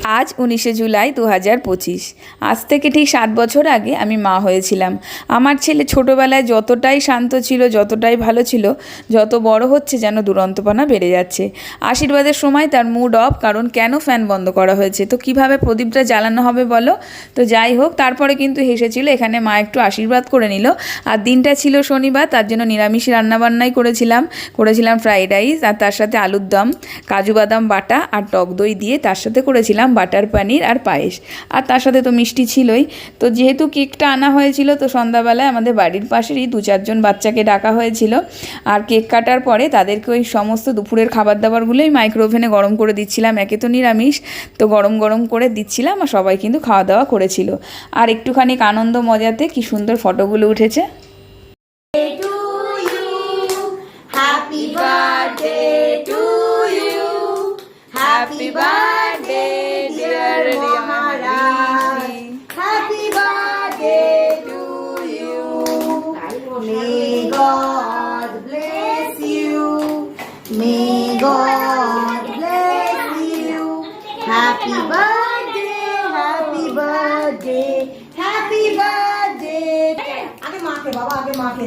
আজ 19শে জুলাই 2025। আজ থেকে ঠিক 7 বছর আগে আমি মা হয়েছিলাম। আমার ছেলে ছোটোবেলায় যতটাই শান্ত ছিল, যতটাই ভালো ছিল, যত বড় হচ্ছে যেন দুরন্তপনা বেড়ে যাচ্ছে। আশীর্বাদের সময় তার মুড অফ, কারণ কেন ফ্যান বন্ধ করা হয়েছে, তো কিভাবে প্রদীপটা জ্বালানো হবে বলো। তো যাই হোক, তারপরে কিন্তু হেসেছিল। এখানে মা একটু আশীর্বাদ করে নিল। আর দিনটা ছিল শনিবার, তার জন্য নিরামিষ রান্নাবান্নাই করেছিলাম ফ্রাইড রাইস, আর তার সাথে আলুর দম, কাজু বাদাম বাটা আর টক দই দিয়ে, তার সাথে করেছিলাম বাটার পনির আর পায়েস, আর তার সাথে তো মিষ্টি ছিলই। তো যেহেতু কেকটা আনা হয়েছিল, তো সন্ধ্যাবেলায় আমাদের বাড়ির পাশেরই 2-4 জন বাচ্চাকে ডাকা হয়েছিল। আর কেক কাটার পরে তাদেরকে ওই সমস্ত দুপুরের খাবার দাবারগুলোই মাইক্রো ওভেনে গরম করে দিচ্ছিলাম। একে তো নিরামিষ, তো গরম গরম করে দিচ্ছিলাম, আর সবাই কিন্তু খাওয়া দাওয়া করেছিল। আর একটুখানি আনন্দ মজাতে কি সুন্দর ফটোগুলো উঠেছে। Happy birthday to you. Happy birthday, dear Maharaj. Happy birthday to you. May God bless you. May God bless you. Happy birthday, happy birthday, happy birthday. आगे माँ के बाबा, आगे माँ के